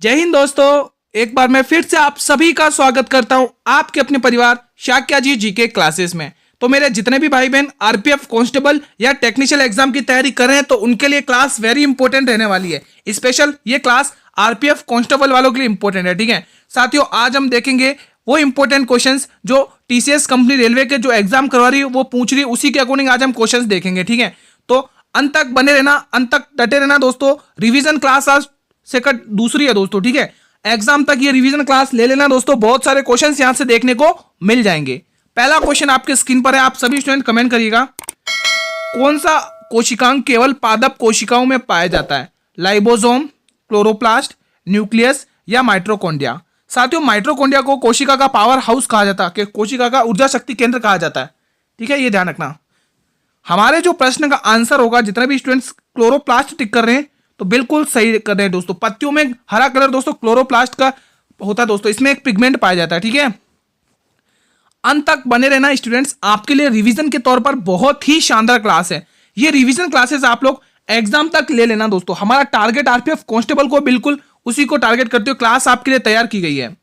जय हिंद दोस्तों, एक बार मैं फिर से आप सभी का स्वागत करता हूं आपके अपने परिवार शाक्या जी जीके क्लासेस में। तो मेरे जितने भी भाई बहन आरपीएफ कांस्टेबल या टेक्निशियल एग्जाम की तैयारी कर रहे हैं तो उनके लिए क्लास वेरी इंपॉर्टेंट रहने वाली है। स्पेशल ये क्लास आरपीएफ कांस्टेबल वालों के लिए इंपॉर्टेंट है। ठीक है साथियों, आज हम देखेंगे वो इंपॉर्टेंट क्वेश्चंस जो टीसीएस कंपनी रेलवे के जो एग्जाम करवा रही है वो पूछ रही है, उसी के अकॉर्डिंग आज हम क्वेश्चंस देखेंगे। ठीक है, तो अंत तक बने रहना, अंत तक डटे रहना दोस्तों। रिवीजन क्लास आज सेकंड दूसरी है दोस्तों। ठीक है, एग्जाम तक ये रिवीजन क्लास ले लेना दोस्तों, बहुत सारे क्वेश्चंस यहां से देखने को मिल जाएंगे। पहला क्वेश्चन आपके स्क्रीन पर है, आप सभी स्टूडेंट कमेंट करिएगा। कौन सा कोशिकांग केवल पादप कोशिकाओं में पाया जाता है? लाइबोसोम, क्लोरोप्लास्ट, न्यूक्लियस या माइटोकॉन्ड्रिया? साथियों, माइटोकॉन्ड्रिया को कोशिका का पावर हाउस कहा जाता है, कोशिका का ऊर्जा शक्ति केंद्र कहा जाता है। ठीक है, ये ध्यान रखना। हमारे जो प्रश्न का आंसर होगा, जितने भी स्टूडेंट्स क्लोरोप्लास्ट टिक कर रहे हैं तो बिल्कुल सही कर रहे हैं दोस्तों। पत्तियों में हरा कलर दोस्तों क्लोरोप्लास्ट का होता है दोस्तों, इसमें एक पिगमेंट पाया जाता है। ठीक है, अंत तक बने रहना स्टूडेंट्स, आपके लिए रिवीजन के तौर पर बहुत ही शानदार क्लास है। ये रिवीजन क्लासेस आप लोग एग्जाम तक ले लेना दोस्तों। हमारा टारगेट आरपीएफ कांस्टेबल को बिल्कुल उसी को टारगेट करते हुए क्लास आपके लिए तैयार की गई है।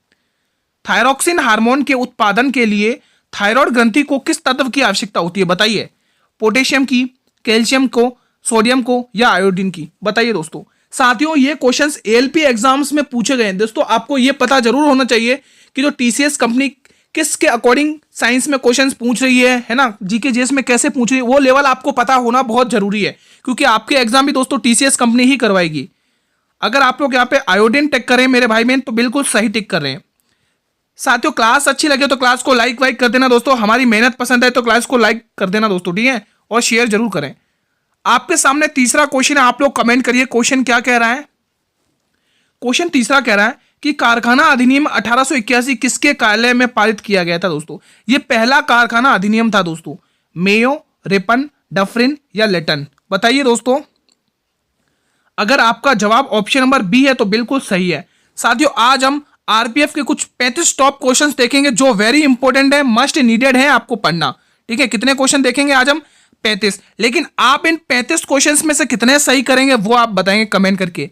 थायरॉक्सिन हार्मोन के उत्पादन के लिए थायराइड ग्रंथि को किस तत्व की आवश्यकता होती है? बताइए। पोटेशियम की, कैल्शियम को, सोडियम को या आयोडीन की? बताइए दोस्तों। साथियों, ये क्वेश्चंस एएलपी एग्जाम्स में पूछे गए हैं दोस्तों। आपको ये पता जरूर होना चाहिए कि जो टीसीएस कंपनी किसके अकॉर्डिंग साइंस में क्वेश्चंस पूछ रही है ना, जीके जीएस में कैसे पूछ रही है, वो लेवल आपको पता होना बहुत जरूरी है, क्योंकि आपके एग्जाम भी दोस्तों टीसीएस कंपनी ही करवाएगी। अगर आप लोग यहाँ पे आयोडीन टिक करें मेरे भाई बहन तो बिल्कुल सही टिक कर रहे हैं। साथियों, क्लास अच्छी लगे तो क्लास को लाइक वाइक कर देना दोस्तों। हमारी मेहनत पसंद है तो क्लास को लाइक कर देना दोस्तों। ठीक है, और शेयर जरूर करें। आपके सामने तीसरा क्वेश्चन है, आप लोग कमेंट करिए क्वेश्चन क्या कह रहा है। क्वेश्चन तीसरा कह रहा है कि कारखाना अधिनियम 1881 किसके कार्यालय में पारित किया गया था दोस्तों? ये पहला कारखाना अधिनियम था दोस्तों। मेयो, रिपन, डफरिन या लेटन? बताइए दोस्तों। अगर आपका जवाब ऑप्शन नंबर बी है तो बिल्कुल सही है। साथियों, आज हम आरपीएफ के कुछ 35 टॉप क्वेश्चंस देखेंगे जो वेरी इंपॉर्टेंट है, मस्ट नीडेड है आपको पढ़ना। ठीक है, कितने क्वेश्चन देखेंगे आज हम? 35। लेकिन आप इन 35 क्वेश्चंस में से कितने सही करेंगे वो आप बताएंगे कमेंट करके।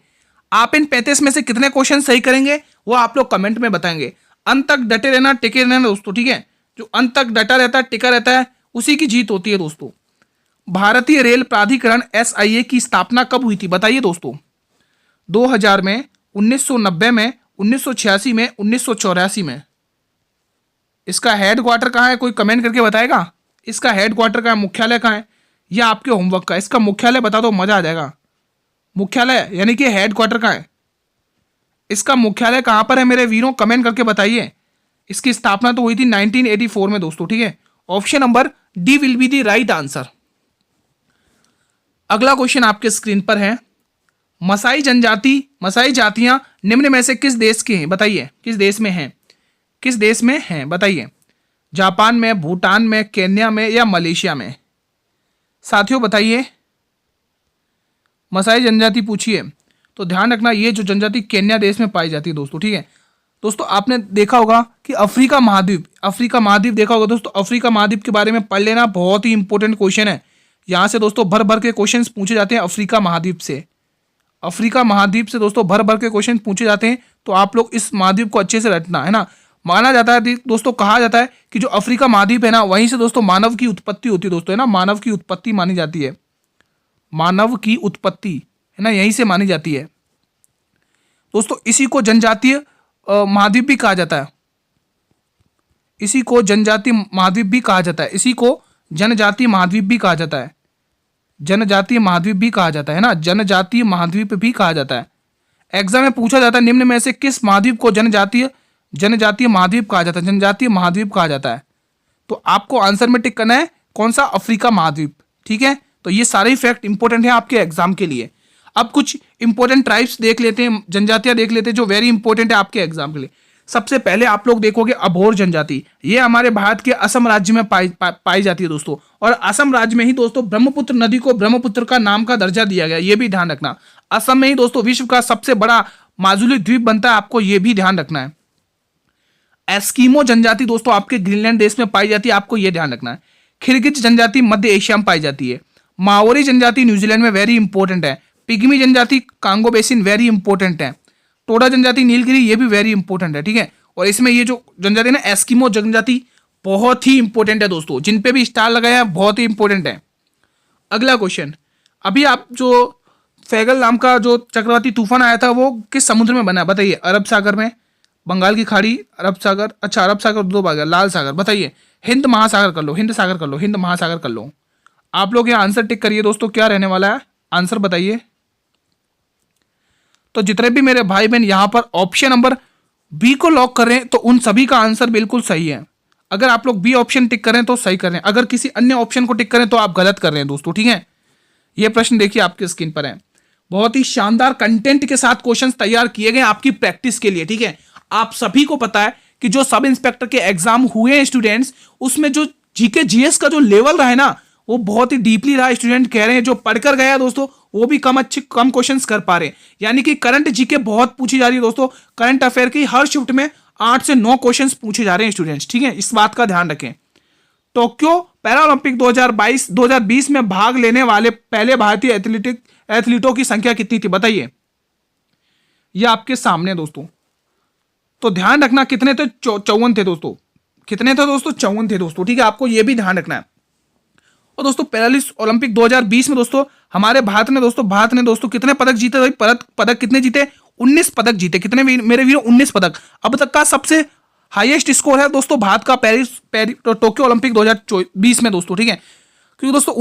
आप इन 35 में से कितने क्वेश्चन सही करेंगे वो आप लोग कमेंट में बताएंगे। अंत तक डटे रहना, टिके रहना दोस्तों। ठीक है, जो अंत तक डटा रहता है, टिका रहता है, उसी की जीत होती है दोस्तों। भारतीय रेल प्राधिकरण एसआईए की स्थापना कब हुई थी? बताइए दोस्तों। 2000 में, 1990 में, 1986 में, 1984 में? इसका हेड क्वार्टर कहाँ है? कोई कमेंट करके बताएगा। इसका हेड क्वार्टर कहाँ है, मुख्यालय कहाँ है? यह आपके होमवर्क का, इसका मुख्यालय बता दो, मजा आ जाएगा। मुख्यालय यानी कि हेड क्वार्टर कहाँ है? इसका मुख्यालय कहाँ पर है मेरे वीरों? कमेंट करके बताइए। इसकी स्थापना तो हुई थी 1984 में दोस्तों। ठीक है, option number D will be the right answer. अगला क्वेश्चन आपके स्क्रीन पर है। मसाई जातियां निम्न में से किस देश के हैं? बताइए, किस देश में हैं? किस देश में हैं बताइए। जापान में, भूटान में, केन्या में या मलेशिया में? साथियों बताइए। मसाई जनजाति पूछिए तो ध्यान रखना, ये जो जनजाति केन्या देश में पाई जाती है दोस्तों। ठीक है दोस्तों, आपने देखा होगा कि अफ्रीका महाद्वीप देखा होगा दोस्तों। अफ्रीका महाद्वीप के बारे में पढ़ लेना, बहुत ही इंपॉर्टेंट क्वेश्चन है। यहाँ से दोस्तों भर भर के क्वेश्चन पूछे जाते हैं अफ्रीका महाद्वीप से। अफ्रीका महाद्वीप से दोस्तों भर भर के क्वेश्चन पूछे जाते हैं, तो आप लोग इस महाद्वीप को अच्छे से रटना है ना। माना जाता है दोस्तों, कहा जाता है कि जो अफ्रीका महाद्वीप है ना, वहीं से दोस्तों मानव की उत्पत्ति होती है दोस्तों, है ना। मानव की उत्पत्ति मानी जाती है, मानव की उत्पत्ति है ना, यहीं से मानी जाती है दोस्तों। इसी को जनजातीय महाद्वीप भी कहा जाता है। इसी को जनजातीय महाद्वीप भी कहा जाता है। इसी को जनजातीय महाद्वीप भी कहा जाता है। जनजातीय महाद्वीप भी कहा जाता है ना, जनजातीय महाद्वीप भी कहा जाता है। एग्जाम में पूछा जाता है निम्न में से किस महाद्वीप को जनजातीय महाद्वीप कहा जाता है? जनजातीय महाद्वीप कहा जाता है। तो आपको आंसर में टिक करना है कौन सा? अफ्रीका महाद्वीप। ठीक है, तो ये सारे फैक्ट इंपॉर्टेंट है आपके एग्जाम के लिए। अब कुछ इंपॉर्टेंट ट्राइब्स देख लेते हैं, जनजातियां देख लेते हैं जो वेरी इंपॉर्टेंट है आपके एग्जाम के लिए। सबसे पहले आप लोग देखोगे अबोर जनजाति। ये हमारे भारत के असम राज्य में पाई जाती है दोस्तों, और असम राज्य में ही दोस्तों ब्रह्मपुत्र नदी को ब्रह्मपुत्र का नाम का दर्जा दिया गया, ये भी ध्यान रखना। असम में ही दोस्तों विश्व का सबसे बड़ा माजुली द्वीप बनता है, आपको ये भी ध्यान रखना है। एस्किमो जनजाति दोस्तों आपके ग्रीनलैंड देश में पाई जाती है, आपको यह ध्यान रखना है। खिरगिज जनजाति मध्य एशिया में पाई जाती है। माओरी जनजाति न्यूजीलैंड में वेरी इंपॉर्टेंट है। पिग्मी जनजाति कांगो बेसिन वेरी इंपॉर्टेंट है। टोडा जनजाति, नीलगिरी, ये भी वेरी इंपॉर्टेंट है, ठीक है। और इसमें ये जो जनजाति है ना, एस्किमो जनजाति, बहुत ही इंपॉर्टेंट है दोस्तों, जिन पे भी स्टार लगाया है बहुत ही इंपॉर्टेंट है। अगला क्वेश्चन, अभी आप जो फैगल नाम का जो चक्रवाती तूफान आया था वो किस समुद्र में बना, बताइए। अरब सागर में, बंगाल की खाड़ी, अरब सागर, अच्छा अरब सागर दो बार, लाल सागर, बताइए। हिंद महासागर कर लो, हिंद सागर कर लो, हिंद महासागर कर लो। आप लोग यहाँ आंसर टिक करिए दोस्तों, क्या रहने वाला है आंसर बताइए। तो जितने भी मेरे भाई बहन यहाँ पर ऑप्शन नंबर बी को लॉक कर रहे हैं तो उन सभी का आंसर बिल्कुल सही है। अगर आप लोग बी ऑप्शन टिक करें तो सही कर रहे हैं, अगर किसी अन्य ऑप्शन को टिक करें तो आप गलत कर रहे हैं दोस्तों, ठीक है। ये प्रश्न देखिए आपके स्क्रीन पर है, बहुत ही शानदार कंटेंट के साथ क्वेश्चंस तैयार किए गए आपकी प्रैक्टिस के लिए, ठीक है। आप सभी को पता है कि जो सब इंस्पेक्टर के एग्जाम हुए हैं स्टूडेंट्स, उसमें जो जीके जीएस का जो लेवल रहा है ना वो बहुत ही डीपली रहा। स्टूडेंट कह रहे हैं जो पढ़कर गया दोस्तों वो भी कम क्वेश्चंस कर पा रहे हैं, यानी कि करंट जीके बहुत पूछी जा रही है दोस्तों। करंट अफेयर की हर शिफ्ट में 8 से 9 क्वेश्चंस पूछे जा रहे हैं स्टूडेंट्स, ठीक है, इस बात का ध्यान रखें। टोक्यो पैरालंपिक 2020 में भाग लेने वाले पहले भारतीय एथलीटों की संख्या कितनी थी, बताइए। यह आपके सामने दोस्तों, तो ध्यान रखना कितने थे, 54 थे दोस्तों। कितने थे दोस्तों, 54 थे दोस्तों, ठीक है, आपको यह भी ध्यान रखना है। और दोस्तों पैरालिस ओलंपिक 2020 में दोस्तों हमारे भारत ने दोस्तों कितने पदक जीते भाई, पदक कितने जीते, 19 पदक जीते। कितने मेरे वीरों, 19 पदक। अब तक का सबसे हाईएस्ट स्कोर है दोस्तों भारत का टोक्यो ओलंपिक 2020 में दोस्तों, ठीक है। क्योंकि दोस्तों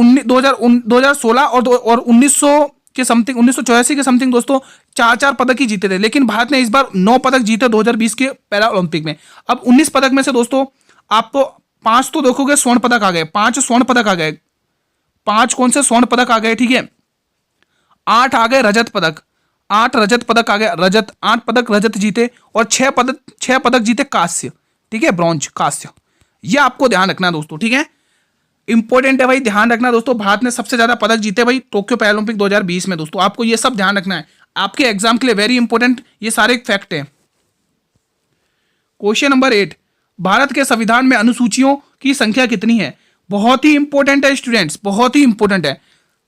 2016 और 1900 के समथिंग, 1984 के समथिंग दोस्तों 4 पदक ही जीते थे, लेकिन भारत ने इस बार 9 पदक जीते 2020 के पैरा ओलंपिक में। अब 19 पदक में से दोस्तों आपको 5 तो देखोगे स्वर्ण पदक आ गए, 5 स्वर्ण पदक आ गए, 5 कौन से स्वर्ण पदक आ गए, ठीक है। 8 आ गए रजत पदक, 8 रजत पदक आ गए, 8 पदक रजत जीते, और 6 पदक जीते कांस्य, ठीक है, ब्रॉन्ज, कांस्य। यह आपको ध्यान रखना दोस्तों, ठीक है, इंपॉर्टेंट है भाई, ध्यान रखना दोस्तों। भारत ने सबसे ज्यादा पदक जीते भाई टोक्यो पैरालंपिक 2020 में दोस्तों, आपको ये सब ध्यान रखना है, आपके एग्जाम के लिए वेरी इंपॉर्टेंट ये सारे फैक्ट हैं। क्वेश्चन नंबर 8, भारत के संविधान में अनुसूचियों की संख्या कितनी है, बहुत ही इंपॉर्टेंट है स्टूडेंट्स, बहुत ही इंपॉर्टेंट है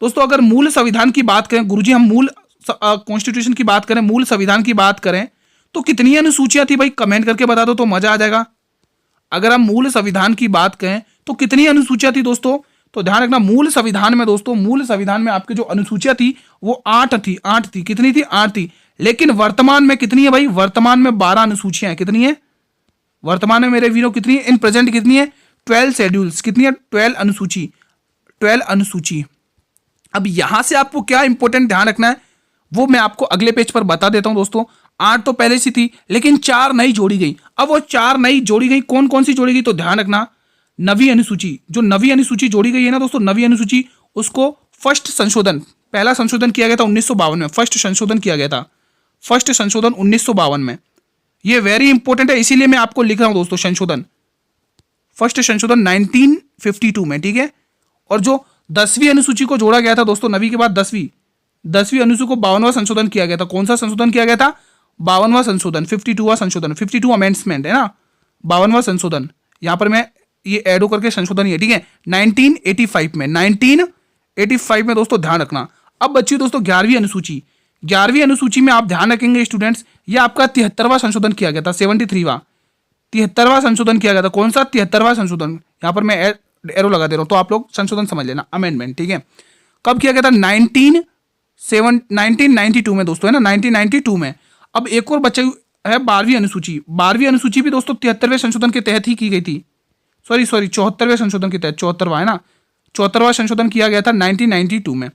दोस्तों। अगर मूल संविधान की बात करें गुरुजी, हम मूल कॉन्स्टिट्यूशन की बात करें, मूल संविधान की बात करें तो कितनी अनुसूचियां थी भाई, कमेंट करके बता दो तो मजा आ जाएगा। अगर हम मूल संविधान की बात करें तो कितनी अनुसूचियां थी दोस्तों, तो ध्यान रखना मूल संविधान में दोस्तों, मूल संविधान में आपकी जो अनुसूचियां थी वो 8 थी, कितनी थी, 8 थी। लेकिन वर्तमान में कितनी है भाई, वर्तमान में 12 अनुसूचियां हैं, कितनी है वर्तमान में मेरे वीरों, कितनी है इन प्रेजेंट, कितनी है 12 शेड्यूल्स, कितनी है 12 अनुसूची, 12 अनुसूची। अब यहां से आपको क्या इंपॉर्टेंट ध्यान रखना है वो मैं आपको अगले पेज पर बता देता हूं दोस्तों। 8 तो पहले से थी लेकिन 4 नई जोड़ी गई। अब वो 4 नई जोड़ी गई, कौन कौन सी जोड़ी गई, तो ध्यान रखना नवी अनुसूची, जो नवी अनुसूची जोड़ी गई है ना दोस्तों, नवी अनुसूची, उसको फर्स्ट संशोधन, पहला संशोधन किया गया था 1952 में, फर्स्ट संशोधन किया गया था, फर्स्ट संशोधन 1952 में। ये वेरी इंपॉर्टेंट है, इसीलिए मैं आपको लिख रहा हूं दोस्तों, संशोधन, फर्स्ट संशोधन 1952 में, ठीक है। और जो 10वीं अनुसूची को जोड़ा गया था दोस्तों, नवी के बाद 10वीं अनुसूची को 52वां संशोधन किया गया था। कौन सा संशोधन किया गया था, 52वां संशोधन, 52वां संशोधन, 52 अमेंडमेंट है ना, 52वां संशोधन, यहां पर मैं ये ऐड करके संशोधन ही है, ठीक है, 1985 में, 1985 में दोस्तों, ध्यान रखना। अब बच्ची दोस्तों 11वीं अनुसूची, 11वीं अनुसूची में आप ध्यान रखेंगे स्टूडेंट्स, ये आपका 73वां संशोधन किया गया था, 73वां संशोधन किया गया था। कौन सा, 73वां संशोधन, यहां पर मैं एरो लगा दे रहा हूं तो आप लोग संशोधन समझ लेना, अमेंडमेंट, ठीक है। कब किया गया था, 1992 में दोस्तों, है ना, 1992 में। अब एक और बच्चा है 12वीं अनुसूची, 12वीं अनुसूची भी दोस्तों 73वें संशोधन के तहत ही की गई थी, सॉरी 74वें संशोधन के तहत, 74वां है ना, 74वां संशोधन किया गया था 1992 में,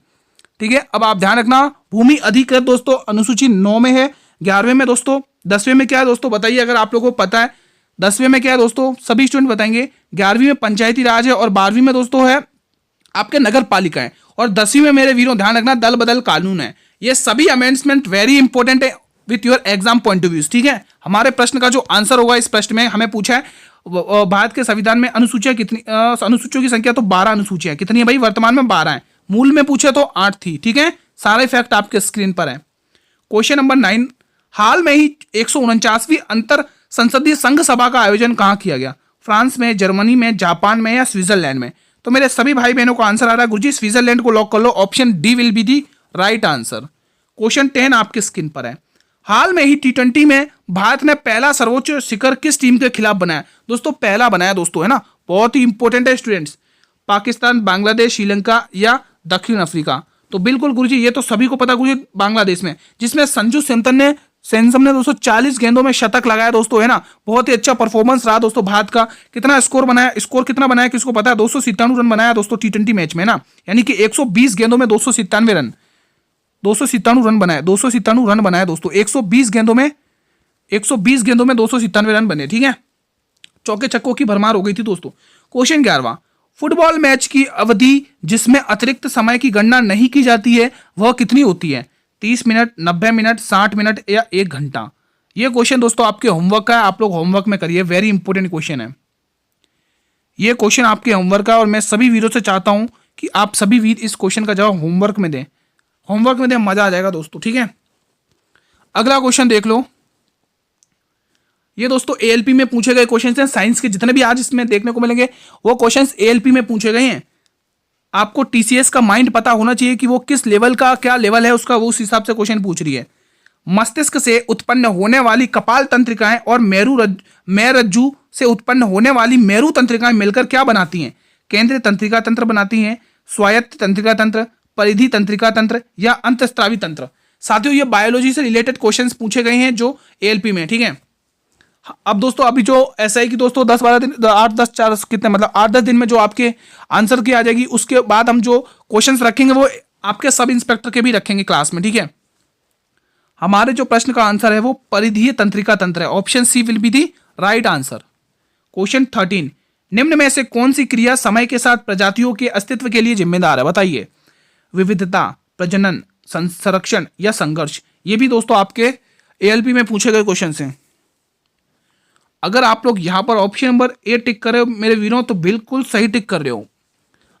ठीक है। अब आप ध्यान रखना भूमि अधिकृत दोस्तों अनुसूची 9 में है। 11वें में दोस्तों, 10वें में क्या है दोस्तों, बताइए अगर आप लोगों को पता है। 10वें में क्या है दोस्तों, सभी स्टूडेंट बताएंगे। 11वीं में पंचायती राज है, और 12वीं में दोस्तों है आपके नगर पालिका है, और 10वीं में मेरे वीरों ध्यान रखना दल बदल कानून है। ये सभी अमेंडमेंट वेरी इंपॉर्टेंट है with your exam point of view, ठीक है। हमारे प्रश्न का जो आंसर होगा, इस प्रश्न में हमें पूछा है भारत के संविधान में अनुसूचियां कितनी, अनुसूचियों की संख्या तो 12 अनुसूचियां, कितनी है भाई, वर्तमान में 12 है, मूल में पूछे तो 8 थी, ठीक है। सारे फैक्ट आपके स्क्रीन पर है। क्वेश्चन नंबर 9, हाल में ही 149वीं अंतर संसदीय संघ सभा का आयोजन कहां किया गया, फ्रांस में, जर्मनी में, जापान में या स्विट्जरलैंड में। तो मेरे सभी भाई बहनों को आंसर आ रहा है गुरुजी, स्विट्जरलैंड को लॉक कर लो, option D will be the right answer. Question 10 आपके स्क्रीन पर है, हाल में ही T20 में भारत ने पहला सर्वोच्च शिखर किस टीम के खिलाफ बनाया? दोस्तों पहला बनाया दोस्तों, है ना, बहुत ही इंपॉर्टेंट है स्टूडेंट्स। पाकिस्तान, बांग्लादेश, श्रीलंका या दक्षिण अफ्रीका? तो बिल्कुल गुरुजी ये तो सभी को पता गुरुजी, बांग्लादेश में, जिसमें संजू सैमसन ने दोस्तों 40 गेंदों में शतक लगाया दोस्तों, है ना। बहुत ही अच्छा परफॉर्मेंस रहा दोस्तों भारत का। कितना स्कोर बनाया, स्कोर कितना बनाया किसको पता है? 297 रन बनाया दोस्तों T20 मैच में ना, यानी कि 120 गेंदों में 297 रन, 297 रन बनाया, 297 रन बनाया दोस्तों 120 गेंदों में, 120 गेंदों में 297 रन बने, ठीक है। चौके छक्कों की भरमार हो गई थी दोस्तों। क्वेश्चन 11वां, फुटबॉल मैच की अवधि जिसमें अतिरिक्त समय की गणना नहीं की जाती है वह कितनी होती है? 30 मिनट, 90 मिनट, 60 मिनट या 1 घंटा? ये क्वेश्चन दोस्तों आपके होमवर्क का है, आप लोग होमवर्क में करिए, वेरी इंपॉर्टेंट क्वेश्चन है ये क्वेश्चन आपके होमवर्क का। और मैं सभी वीरों से चाहता हूं कि आप सभी वीर इस क्वेश्चन का जवाब होमवर्क में दें, होमवर्क में दें, मजा आ जाएगा दोस्तों, ठीक है। अगला क्वेश्चन देख लो, ये दोस्तों ALP में पूछे गए क्वेश्चन हैं। साइंस के जितने भी आज इसमें देखने को मिलेंगे वो क्वेश्चंस ALP में पूछे गए हैं। आपको TCS का माइंड पता होना चाहिए कि वो किस लेवल का, क्या लेवल है उसका, वो उस हिसाब से क्वेश्चन पूछ रही है। मस्तिष्क से उत्पन्न होने वाली कपाल तंत्रिकाएं और मेरुरज्जु से उत्पन्न होने वाली मेरु तंत्रिकाएं मिलकर क्या बनाती हैं? केंद्रीय तंत्रिका तंत्र बनाती हैं, स्वायत्त तंत्रिका तंत्र, परिधि तंत्रिका तंत्र या अंतःस्रावी तंत्र? साथियों ये बायोलॉजी से रिलेटेड क्वेश्चंस पूछे गए हैं जो ALP में, ठीक है। अब दोस्तों अभी जो SI की दोस्तों 10-12 दिन, 8-10 4 कितने मतलब 8-10 दिन में जो आपके आंसर की आ जाएगी, उसके बाद हम जो क्वेश्चंस रखेंगे वो आपके सब इंस्पेक्टर के भी रखेंगे क्लास में, ठीक है। हमारे जो प्रश्न का आंसर है वो परिधीय तंत्रिका तंत्र है। Option C will be the right answer. Question 13, निम्न में से कौन सी क्रिया समय के साथ प्रजातियों के अस्तित्व के लिए जिम्मेदार है? बताइए। विविधता, प्रजनन, संरक्षण या संघर्ष? ये भी दोस्तों आपके ALP में पूछे गए क्वेश्चन हैं। अगर आप लोग यहां पर ऑप्शन नंबर A टिक कर रहे हो मेरे वीरों तो बिल्कुल सही टिक कर रहे हो।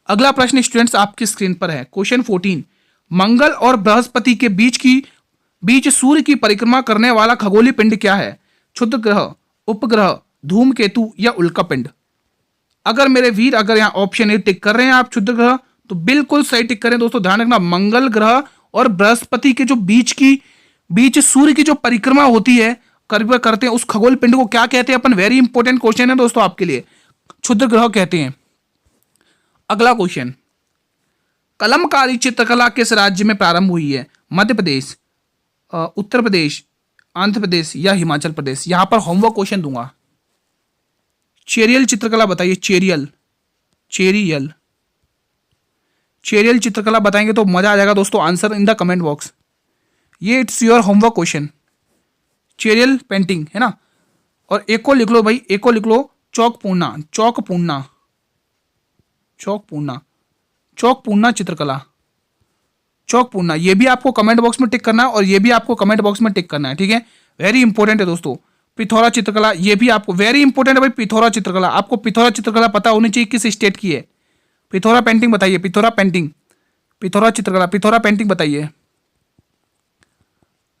अगला प्रश्न स्टूडेंट्स आपकी स्क्रीन पर है। क्वेश्चन 14, मंगल और बृहस्पति के बीच सूर्य की परिक्रमा करने वाला खगोलीय पिंड क्या है? क्षुद्र ग्रह, उपग्रह, धूमकेतु या उल्कापिंड? अगर मेरे वीर अगर यहाँ ऑप्शन A टिक कर रहे हैं आप क्षुद्र ग्रह तो बिल्कुल सही टिक करें दोस्तों। ध्यान रखना मंगल ग्रह और बृहस्पति के जो बीच सूर्य की जो परिक्रमा होती है करते हैं उस खगोल पिंड को क्या कहते हैं अपन? वेरी इंपॉर्टेंट क्वेश्चन है दोस्तों आपके लिए, क्षुद्र ग्रह कहते हैं। अगला क्वेश्चन, कलमकारी चित्रकला किस राज्य में प्रारंभ हुई है? मध्य प्रदेश, उत्तर प्रदेश, आंध्र प्रदेश या हिमाचल प्रदेश? यहां पर होमवर्क क्वेश्चन दूंगा। चेरियल चित्रकला बताइए। चेरियल चित्रकला बताएंगे तो मजा आ जाएगा दोस्तों। Answer in the comment box. ये it's your homework question. Cheriyal painting है ना। और एक को लिख लो भाई, एक को लिख लो, चौक पूर्णा चित्रकला, चौक पूर्णा। ये भी आपको कमेंट बॉक्स में टिक करना है और ये भी आपको कमेंट बॉक्स में टिक करना है, ठीक है। वेरी इंपॉर्टेंट है दोस्तों। पिथौरा चित्रकला, ये भी आपको वेरी इंपॉर्टेंट है भाई। पिथौरा चित्रकला, आपको पिथौरा चित्रकला पता होनी चाहिए किस स्टेट की है। पिथौरा पेंटिंग बताइए। पिथौरा चित्रकला, पिथौरा पेंटिंग बताइए।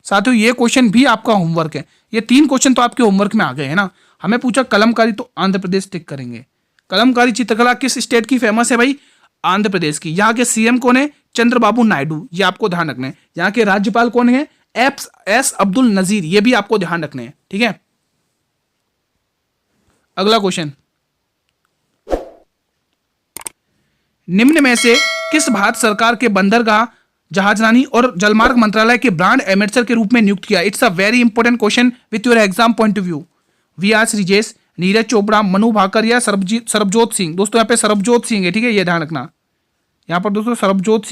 साथियों ये क्वेश्चन भी आपका होमवर्क है। ये 3 क्वेश्चन तो आपके होमवर्क में आ गए हैं ना। हमें पूछा कलमकारी, तो आंध्र प्रदेश टिक करेंगे। कलमकारी चित्रकला किस स्टेट की फेमस है भाई? आंध्र प्रदेश की। यहाँ के CM कौन है? चंद्रबाबू नायडू, ये आपको ध्यान रखना है। यहाँ के राज्यपाल कौन है? S अब्दुल नजीर, ये भी आपको ध्यान रखने हैं, ठीक है। अगला क्वेश्चन, निम्न में से किस भारत सरकार के बंदरगाह, जहाजरानी और जलमार्ग मंत्रालय के ब्रांड एम्बेसडर के रूप में नियुक्त किया? It's a very important question with your exam point of view. VR Sreejesh, Neeraj Chopra, Manu Bhaker या सरबजोत सिंह? दोस्तों यहाँ पे सरबजोत सिंह है, ठीक है, ये ध्यान रखना। यहाँ पर दोस्तों सरबजोत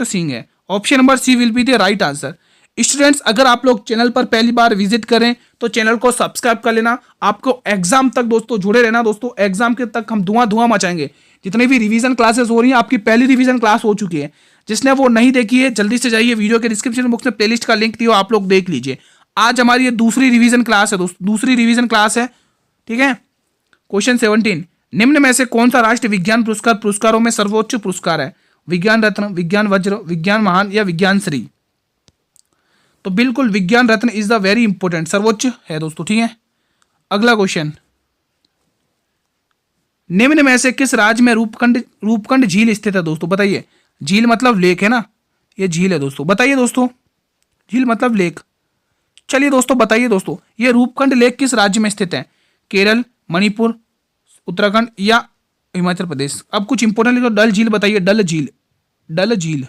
सिंह है। Option number C will be the right answer. Students अगर आप लोग चैनल पर पहली बार विजिट करें तो चैनल को सब्सक्राइब कर लेना। आपको एग्जाम तक दोस्तों जुड़े रहना दोस्तों। एग्जाम के तक हम धुआं मचाएंगे। जितनी भी रिवीजन क्लासेस हो रही हैं, आपकी पहली रिवीजन क्लास हो चुकी है। जिसने वो नहीं देखी है जल्दी से जाइए, वीडियो के डिस्क्रिप्शन बॉक्स में प्लेलिस्ट का लिंक दिया, आप लोग देख लीजिए। आज हमारी ये दूसरी रिवीजन क्लास है दोस्तों, दूसरी रिवीजन क्लास है, ठीक है। क्वेश्चन 17, निम्न में से कौन सा राष्ट्रीय विज्ञान पुरस्कारों में सर्वोच्च पुरस्कार है? विज्ञान रत्न, विज्ञान वज्र, विज्ञान महान या विज्ञान श्री? तो बिल्कुल विज्ञान रत्न इज द वेरी इंपॉर्टेंट, सर्वोच्च है दोस्तों, ठीक है। अगला क्वेश्चन, निम्न में से किस राज्य में रूपकुंड झील स्थित है? दोस्तों बताइए। झील मतलब लेक है ना, ये झील है दोस्तों। बताइए दोस्तों, झील मतलब लेक, चलिए दोस्तों बताइए दोस्तों, ये रूपकुंड लेक किस राज्य में स्थित है? केरल, मणिपुर, उत्तराखंड या हिमाचल प्रदेश? अब कुछ इंपोर्टेंट लिखो। डल झील बताइए। डल झील, डल झील,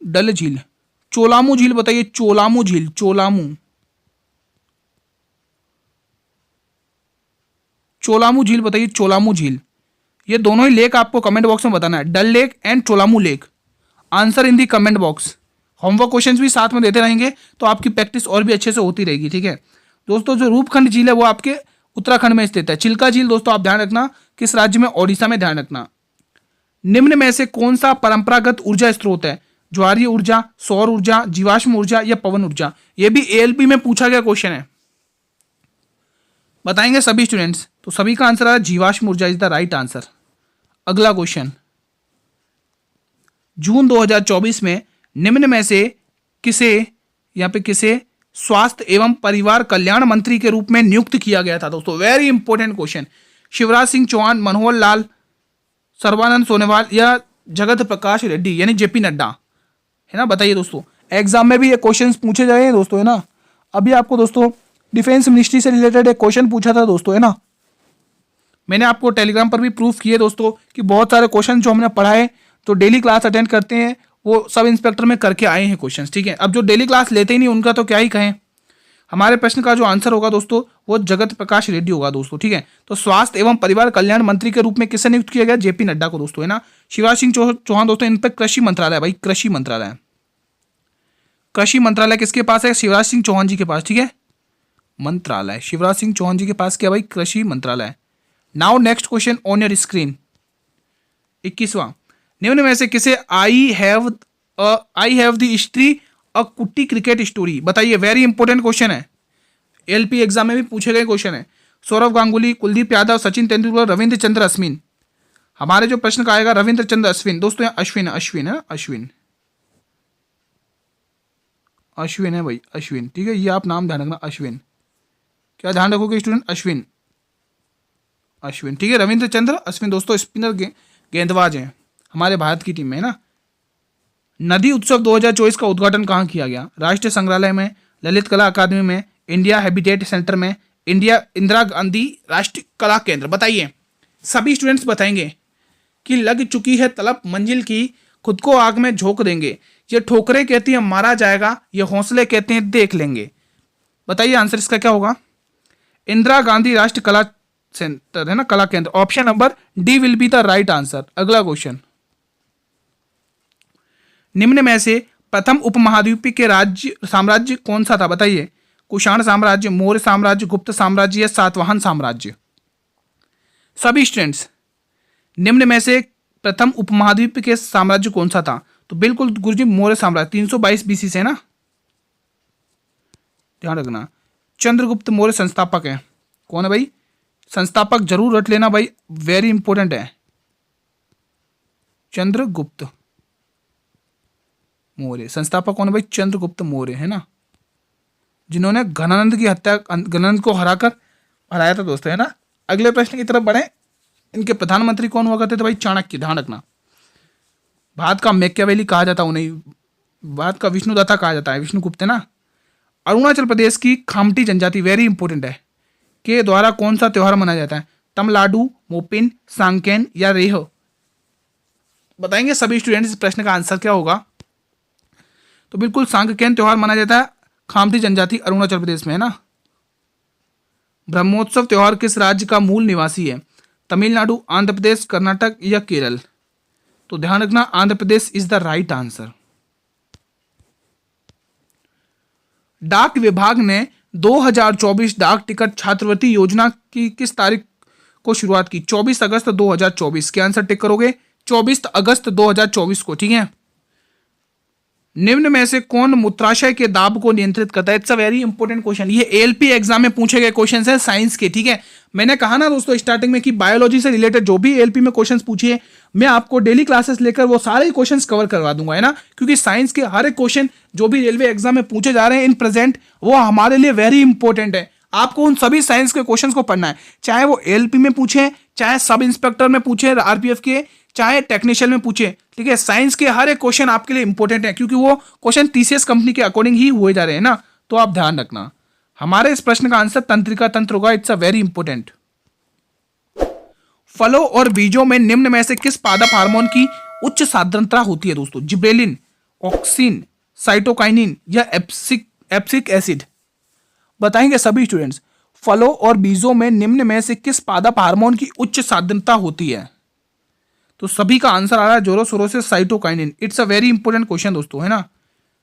डल झील। चोलामू झील बताइए। चोलामू झील, चोलामू, चोलामू झील बताइए। चोलामू झील। ये दोनों ही लेक आपको कमेंट बॉक्स में बताना है, Dal lake and Cholamu lake. Answer in the comment box. Homework questions भी साथ में देते रहेंगे तो आपकी प्रैक्टिस और भी अच्छे से होती रहेगी, ठीक है दोस्तों। जो रूपकुंड झील है वो आपके उत्तराखंड में स्थित है। चिल्का झील दोस्तों आप ध्यान रखना किस राज्य में? ओडिशा में, ध्यान रखना। निम्न में से कौन सा परंपरागत ऊर्जा स्रोत है? ज्वारीय ऊर्जा, सौर ऊर्जा, जीवाश्म ऊर्जा या पवन ऊर्जा? ये भी एएलपी में पूछा गया क्वेश्चन है, बताएंगे सभी स्टूडेंट्स। तो सभी का आंसर आ रहा है जीवाश्म ऊर्जा इज द राइट आंसर। अगला क्वेश्चन, जून 2024 में निम्न में से किसे, यहां पे किसे स्वास्थ्य एवं परिवार कल्याण मंत्री के रूप में नियुक्त किया गया था? दोस्तों very important question. Shivraj Singh Chouhan, Manohar Lal, Sarbananda Sonowal या जगत प्रकाश रेड्डी यानी जेपी नड्डा, है ना? बताइए दोस्तों, एग्जाम में भी ये क्वेश्चंस पूछे जा रहे हैं दोस्तों, है ना? अभी आपको दोस्तों डिफेंस मिनिस्ट्री से रिलेटेड एक क्वेश्चन पूछा था दोस्तों, है ना? मैंने आपको टेलीग्राम पर भी प्रूफ किए दोस्तों कि बहुत सारे क्वेश्चन जो हमने पढ़ाए, तो डेली क्लास अटेंड करते हैं वो सब इंस्पेक्टर में करके आए हैं क्वेश्चंस, ठीक है। अब जो डेली क्लास लेते ही नहीं उनका तो क्या ही कहें। हमारे प्रश्न का जो आंसर होगा दोस्तों वो जगत प्रकाश रेड्डी होगा दोस्तों, ठीक है। तो स्वास्थ्य एवं परिवार कल्याण मंत्री के रूप में किसे नियुक्त किया गया? जेपी नड्डा को दोस्तों, है ना। शिवराज सिंह चौहान दोस्तों, इन पर कृषि मंत्रालय भाई, कृषि मंत्रालय। कृषि मंत्रालय किसके पास है? शिवराज सिंह चौहान जी के पास, ठीक है। मंत्रालय शिवराज सिंह चौहान जी के पास क्या भाई? कृषि मंत्रालय। Now next question on your screen, 21वां। निम्न में से किसे I have the history a Kutty cricket story? बताइए, वेरी इंपॉर्टेंट क्वेश्चन है, एलपी एग्जाम में भी पूछे गए क्वेश्चन है। सौरव गांगुली, कुलदीप यादव, सचिन तेंदुलकर, रविंद्र चंद्र अश्विन। हमारे जो प्रश्न का आएगा रविंद्र चंद्र अश्विन दोस्तों, यहाँ अश्विन अश्विन है, अश्विन अश्विन है भाई, अश्विन, ठीक है। ये आप नाम ध्यान रखना, अश्विन। क्या ध्यान रखोगे स्टूडेंट? अश्विन, अश्विन, ठीक है। रविंद्र चंद्र अश्विन दोस्तों स्पिनर गेंदबाज हैं हमारे भारत की टीम में, है ना। नदी उत्सव 2024 का उद्घाटन कहाँ किया गया? राष्ट्रीय संग्रहालय में, ललित कला अकादमी में, इंडिया हैबिटेट सेंटर में, इंदिरा गांधी राष्ट्रीय कला केंद्र। बताइए, सभी स्टूडेंट्स बताएंगे कि लग चुकी है तलब मंजिल की, खुद को आग में झोंक देंगे। ये ठोकरें कहती हैं मारा जाएगा, ये हौसले कहते हैं देख लेंगे। बताइए आंसर इसका क्या होगा? इंदिरा गांधी राष्ट्रीय कला सेंटर, है ना, कला केंद्र। Option number D will be the right answer. अगला क्वेश्चन, निम्न में से प्रथम उपमहाद्वीपीय के राज्य साम्राज्य कौन सा था? बताइए, कुषाण साम्राज्य, मौर्य साम्राज्य, गुप्त साम्राज्य या सातवाहन साम्राज्य? सभी स्टूडेंट्स, निम्न में से प्रथम उपमहाद्वीप के साम्राज्य कौन सा था? तो बिल्कुल गुरुजी मौर्य साम्राज्य, 322 बीसी से, है ना, ध्यान रखना। चंद्रगुप्त मौर्य संस्थापक है। कौन है भाई? संस्थापक जरूर रट लेना भाई, वेरी इंपॉर्टेंट है, चंद्रगुप्त मौर्य। संस्थापक कौन है भाई? चंद्रगुप्त मौर्य, है ना, जिन्होंने घनानंद की हत्या, घनानंद को हराया था दोस्तों, है ना। अगले प्रश्न की तरफ बढ़े। इनके प्रधानमंत्री कौन हुआ करते थे भाई? चाणक्य, ध्यान रखना। भारत का मैकियावेली कहा जाता है उन्हें, भारत का विष्णुदत्ता कहा जाता है, विष्णुगुप्त, है ना। अरुणाचल प्रदेश की खामती जनजाति, वेरी इंपॉर्टेंट है, के द्वारा कौन सा त्योहार मनाया जाता है? तमलाडू, मोपिन, सांकेन या रेह? बताएंगे सभी स्टूडेंट्स इस प्रश्न का आंसर क्या होगा? तो बिल्कुल सांकेन त्योहार मनाया जाता है खामती जनजाति अरुणाचल प्रदेश में, है ना। ब्रह्मोत्सव त्योहार किस राज्य का मूल निवासी है? तमिलनाडु, आंध्र प्रदेश, कर्नाटक या केरल? तो ध्यान रखना, Andhra Pradesh is the right answer. डाक विभाग ने 2024 डाक टिकट छात्रवृत्ति योजना की किस तारीख को शुरुआत की? 24 अगस्त 2024। क्या आंसर टिक करोगे? 24 अगस्त 2024 को, ठीक है। निम्न में से कौन मूत्राशय के दाब को नियंत्रित करता है? It's a very important question. ये एएलपी एग्जाम में पूछे गए क्वेश्चन है साइंस के, ठीक है। मैंने कहा ना दोस्तों स्टार्टिंग में कि बायोलॉजी से रिलेटेड जो भी एएलपी में क्वेश्चंस पूछिए, मैं आपको डेली क्लासेस लेकर वो सारे क्वेश्चंस कवर करवा दूंगा, है ना। क्योंकि साइंस के हर एक क्वेश्चन जो भी रेलवे एग्जाम में पूछे जा रहे हैं इन प्रेजेंट, वो हमारे लिए वेरी इंपॉर्टेंट है। आपको उन सभी साइंस के क्वेश्चंस को पढ़ना है, चाहे वो एएलपी में पूछे, चाहे सब इंस्पेक्टर में पूछे आरपीएफ के, चाहे टेक्निशियल में पूछे, ठीक है। साइंस के हर एक क्वेश्चन आपके लिए इंपॉर्टेंट है, क्योंकि वो क्वेश्चन टीसीएस कंपनी के अकॉर्डिंग ही हुए जा रहे हैं ना, तो आप ध्यान रखना। हमारे इस प्रश्न का आंसर तंत्रिका तंत्र होगा। It's a very important. फलों और बीजों में निम्न में से किस पादप हार्मोन की उच्च सांद्रता होती है दोस्तों? जिब्रेलिन, ऑक्सिन, साइटोकाइनिन या एप्सिक एसिड? बताएंगे सभी स्टूडेंट्स। फलों और बीजों में निम्न में से किस पादप हार्मोन की उच्च सांद्रता होती है? तो सभी का आंसर आ रहा है जोरों शोरों से cytokinin. It's a very important question दोस्तों, है ना,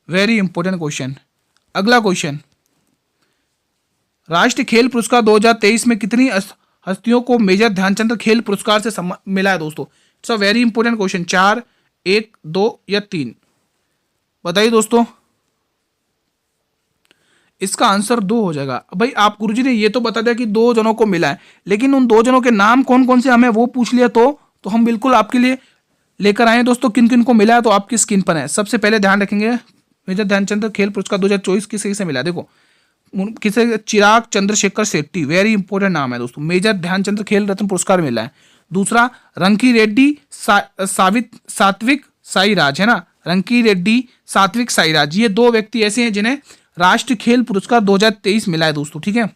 वेरी इंपॉर्टेंट क्वेश्चन। अगला क्वेश्चन, राष्ट्रीय खेल पुरस्कार 2023 में कितनी हस्तियों को मेजर ध्यानचंद खेल पुरस्कार से मिला है दोस्तों? It's a very important question. 4, 1, 2 या 3? बताइए दोस्तों। इसका आंसर 2 हो जाएगा। भाई आप गुरुजी ने ये तो बता दिया कि 2 जनों को मिला है, लेकिन उन 2 जनों के नाम कौन कौन से हमें वो पूछ लिया तो हम बिल्कुल आपके लिए लेकर आए दोस्तों। किन किन को मिला है तो आपकी स्क्रीन पर है। सबसे पहले ध्यान रखेंगे, मेजर ध्यानचंद खेल पुरस्कार 2024 किसे किसे मिला? देखो किसे? चिराग चंद्रशेखर शेट्टी, वेरी इंपॉर्टेंट नाम है दोस्तों। मेजर ध्यानचंद खेल रत्न पुरस्कार मिला है। दूसरा रंकी रेड्डी सात्विक साईराज, है ना, रंकी रेड्डी सात्विक साईराज, ये 2 व्यक्ति ऐसे हैं जिन्हें राष्ट्रीय खेल पुरस्कार 2023 मिला है दोस्तों, ठीक है।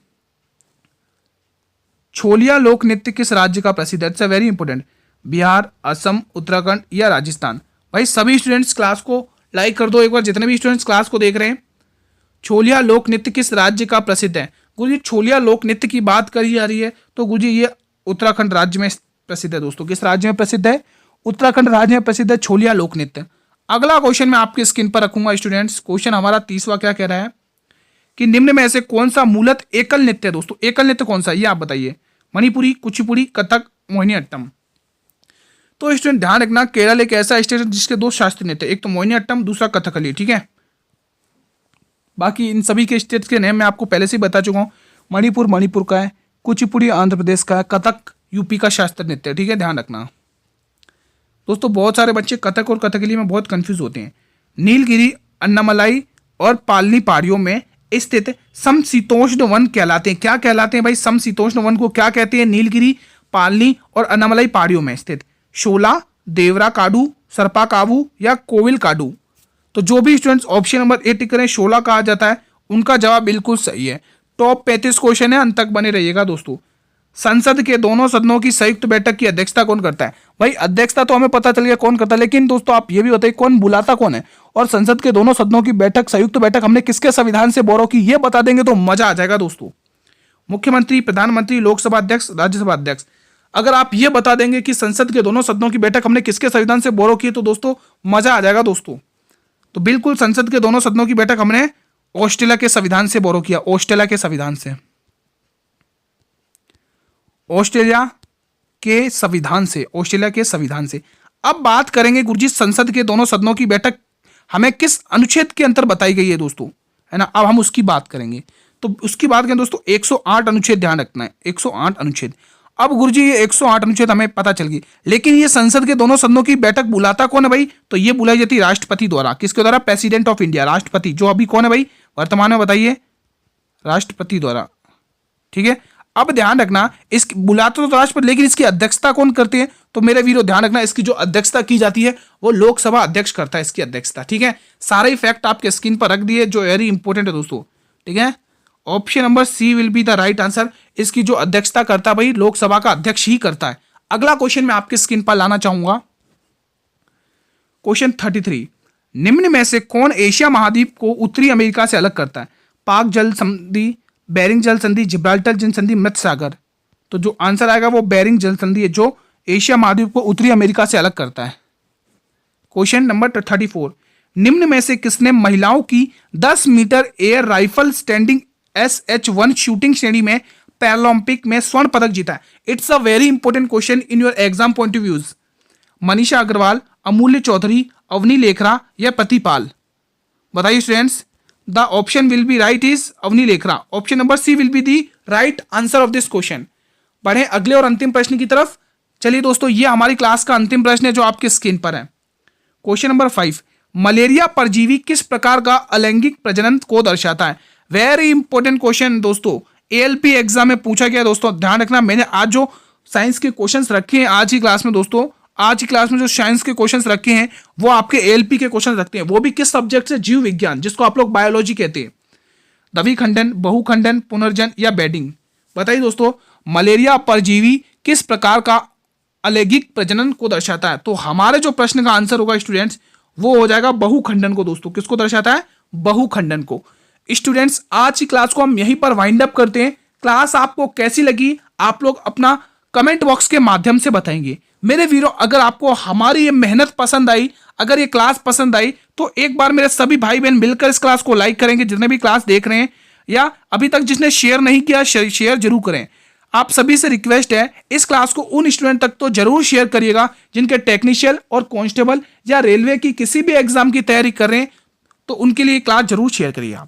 छोलिया लोक नृत्य किस राज्य का प्रसिद्ध है? It's a very important. Bihar, Assam, Uttarakhand या राजस्थान? भाई सभी स्टूडेंट्स क्लास को लाइक कर दो एक बार, जितने भी स्टूडेंट्स क्लास को देख रहे हैं। छोलिया लोक नृत्य किस राज्य का प्रसिद्ध है? गुरुजी छोलिया लोक नृत्य की बात करी जा रही है तो गुरुजी ये उत्तराखंड राज्य में प्रसिद्ध है दोस्तों। किस राज्य में प्रसिद्ध है? उत्तराखंड राज्य में प्रसिद्ध है छोलिया लोक नृत्य। अगला क्वेश्चन मैं आपकी स्क्रीन पर रखूंगा स्टूडेंट्स। क्वेश्चन हमारा 30वां क्या कह रहा है कि निम्न में से कौन सा मूलत एकल नृत्य है दोस्तों? एकल नृत्य कौन सा, ये आप बताइए। मणिपुरी, कुचिपुड़ी, कथक, मोहिनीअट्टम? तो स्टूडेंट ध्यान रखना, केरल एक ऐसा स्टेट है जिसके 2 शास्त्रीय नृत्य, एक तो मोहिनीअट्टम, दूसरा कथकली, ठीक है। बाकी इन सभी के स्टेट्स के नेम मैं आपको पहले से ही बता चुका हूँ। मणिपुर मणिपुर का है, कुचिपुड़ी आंध्र प्रदेश का है, कथक यूपी का शास्त्रीय नृत्य है, ठीक है, ध्यान रखना दोस्तों। बहुत सारे बच्चे कथक और कथकली में बहुत कंफ्यूज होते हैं। नीलगिरी, अन्नामलाई और पालनी पहाड़ियों में स्थित समशीतोष्ण वन कहलाते हैं। क्या कहलाते हैं भाई? समशीतोष्ण वन को क्या कहते हैं? नीलगिरी, पालनी और अन्नामलाई पहाड़ियों में स्थित शोला, देवरा काडू, सरपा काबू या कोविल काडू? तो जो भी स्टूडेंट्स ऑप्शन नंबर ए टिक करें, शोला कहा जाता है, उनका जवाब बिल्कुल सही है। टॉप 35 क्वेश्चन है, अंत तक बने रहिएगा दोस्तों। संसद के दोनों सदनों की संयुक्त बैठक की अध्यक्षता कौन करता है? भाई अध्यक्षता तो हमें पता चल गया कौन करता है, लेकिन दोस्तों आप ये भी बताइए कौन बुलाता कौन है? और संसद के दोनों सदनों की बैठक, संयुक्त बैठक हमने किसके संविधान से बोरो की, ये बता देंगे तो मजा आ जाएगा दोस्तों। मुख्यमंत्री, प्रधानमंत्री, लोकसभा अध्यक्ष, राज्यसभा अध्यक्ष? अगर आप ये बता देंगे कि संसद के दोनों सदनों की बैठक हमने किसके संविधान से बोरो की, तो दोस्तों मजा आ जाएगा दोस्तों। तो बिल्कुल संसद के दोनों सदनों की बैठक हमने ऑस्ट्रेलिया के संविधान से बोरो किया, ऑस्ट्रेलिया के संविधान से, ऑस्ट्रेलिया के संविधान से, ऑस्ट्रेलिया के संविधान से। अब बात करेंगे गुरुजी संसद के दोनों सदनों की बैठक हमें किस अनुच्छेद के अंतर बताई गई है दोस्तों, है ना। अब हम उसकी बात करेंगे, तो उसकी बात करें दोस्तों 108 अनुच्छेद, ध्यान रखना है 108 अनुच्छेद। अब गुरुजी ये 108 अनुच्छेद हमें पता चल गई, लेकिन ये संसद के दोनों सदनों की बैठक बुलाता कौन है भाई? तो ये बुलाई जाती है राष्ट्रपति द्वारा। किसके द्वारा? प्रेसिडेंट ऑफ इंडिया, राष्ट्रपति, जो अभी कौन है भाई वर्तमान में, बताइए? राष्ट्रपति द्वारा, ठीक है। अब ध्यान रखना, इस बुलाते तो राष्ट्रपति, लेकिन इसकी अध्यक्षता कौन करते हैं? तो मेरे वीरो ध्यान रखना, इसकी जो अध्यक्षता की जाती है वो लोकसभा अध्यक्ष करता है इसकी अध्यक्षता, ठीक है। सारे ही फैक्ट आपके स्क्रीन पर रख दिए जो वेरी इंपॉर्टेंट है दोस्तों, ठीक है। Option number C will be the right answer. इसकी जो अध्यक्षता करता है भाई लोकसभा का अध्यक्ष ही करता है। अगला क्वेश्चन मैं आपके स्क्रीन पर लाना चाहूंगा, क्वेश्चन 33। निम्न में से कौन एशिया महाद्वीप को उत्तरी अमेरिका से अलग करता है? पाक जल संधि, बेरिंग जल संधि, जिब्राल्टर जल संधि, मृत सागर? तो जो आंसर आएगा वो बेरिंग जल संधि है, जो एशिया महाद्वीप को उत्तरी अमेरिका से अलग करता है। Question number 34। निम्न में से किसने महिलाओं की 10 meter air rifle standing SH1 shooting श्रेणी में पैरालंपिक में स्वर्ण पदक जीता है? It's a very important question in your exam point of view. Manisha Agarwal, Amulya Chaudhary, Avani Lekhara या प्रतिपाल? बताइए students. The option will be right is Avani Lekhara. Option number C will be the right answer of this question. बढ़े अगले और अंतिम प्रश्न की तरफ। चलिए दोस्तों, ये हमारी क्लास का अंतिम प्रश्न है जो आपके स्क्रीन पर है। Question number 5। मलेरिया परजीवी किस प्रकार का अलैंगिक प्रजनन को दर्शाता है? वेरी इंपॉर्टेंट क्वेश्चन दोस्तों, ALP एग्जाम में पूछा गया दोस्तों। ध्यान रखना, मैंने आज जो साइंस के क्वेश्चंस रखे हैं आज ही क्लास में दोस्तों, आज की क्लास में जो साइंस के क्वेश्चंस रखे हैं वो आपके एएलपी के क्वेश्चन रखते हैं, वो भी किस सब्जेक्ट से? जीव विज्ञान, जिसको आप लोग बायोलॉजी कहते हैं। द्विखंडन, बहुखंडन, पुनर्जन या बेडिंग। बताइए दोस्तों, मलेरिया परजीवी किस प्रकार का अलैंगिक प्रजनन को दर्शाता है? तो हमारे जो प्रश्न का आंसर होगा स्टूडेंट्स, वो हो जाएगा बहुखंडन को। दोस्तों किसको दर्शाता है? बहुखंडन को। स्टूडेंट्स आज की क्लास को हम यहीं पर वाइंड अप करते हैं। क्लास आपको कैसी लगी आप लोग अपना कमेंट बॉक्स के माध्यम से बताएंगे। मेरे वीरों, अगर आपको हमारी ये मेहनत पसंद आई, अगर ये क्लास पसंद आई, तो एक बार मेरे सभी भाई बहन मिलकर इस क्लास को लाइक करेंगे, जितने भी क्लास देख रहे हैं, या अभी तक जिसने शेयर नहीं किया शेयर जरूर करें। आप सभी से रिक्वेस्ट है, इस क्लास को उन स्टूडेंट तक तो जरूर शेयर करिएगा जिनके टेक्निशियल और कांस्टेबल या रेलवे की किसी भी एग्जाम की तैयारी कर रहे हैं, तो उनके लिए क्लास जरूर शेयर करिएगा।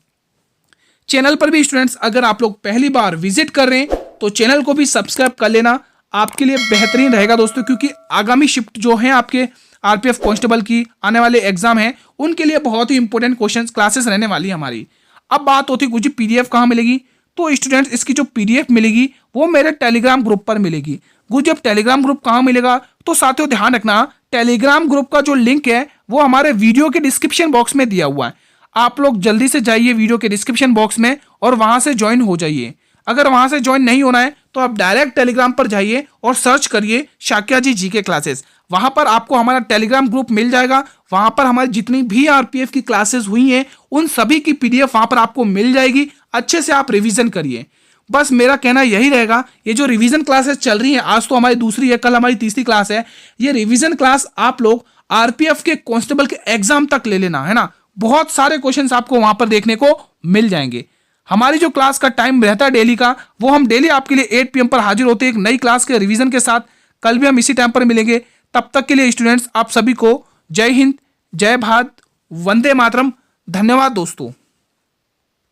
चैनल पर भी स्टूडेंट्स अगर आप लोग पहली बार विजिट कर रहे हैं तो चैनल को भी सब्सक्राइब कर लेना, आपके लिए बेहतरीन रहेगा दोस्तों, क्योंकि आगामी शिफ्ट जो है आपके आरपीएफ कांस्टेबल की आने वाले एग्जाम है, उनके लिए बहुत ही इंपॉर्टेंट क्वेश्चंस क्लासेस रहने वाली है हमारी। अब बात होती है मुझे पीडीएफ कहाँ मिलेगी, तो स्टूडेंट्स इसकी जो पीडीएफ मिलेगी वो मेरे टेलीग्राम ग्रुप पर मिलेगी। जब टेलीग्राम ग्रुप कहाँ मिलेगा, तो साथियों ध्यान रखना, टेलीग्राम ग्रुप का जो लिंक है वो हमारे वीडियो के डिस्क्रिप्शन बॉक्स में दिया हुआ है। आप लोग जल्दी से जाइए वीडियो के डिस्क्रिप्शन बॉक्स में और वहां से ज्वाइन हो जाइए। अगर वहां से ज्वाइन नहीं होना है तो आप डायरेक्ट टेलीग्राम पर जाइए और सर्च करिए शाक्या जी जीके क्लासेस। वहां पर आपको हमारा टेलीग्राम ग्रुप मिल जाएगा। वहां पर हमारी जितनी भी आरपीएफ की क्लासेस हुई हैं उन सभी की पीडीएफ वहां पर आपको मिल जाएगी। अच्छे से आप रिवीजन करिए। बस मेरा कहना यही रहेगा, ये जो रिवीजन क्लासेस चल रही हैं, आज तो हमारी दूसरी है, कल हमारी तीसरी क्लास है, ये रिवीजन क्लास आप लोग आरपीएफ के कांस्टेबल के एग्जाम तक ले लेना, है ना। बहुत सारे क्वेश्चंस आपको वहां पर देखने को मिल जाएंगे। हमारी जो क्लास का टाइम रहता है डेली का, वो हम डेली आपके लिए 8 PM पर हाजिर होते हैं एक नई क्लास के रिवीजन के साथ। कल भी हम इसी टाइम पर मिलेंगे। तब तक के लिए स्टूडेंट्स आप सभी को जय हिंद, जय भारत, वंदे मातरम। धन्यवाद दोस्तों।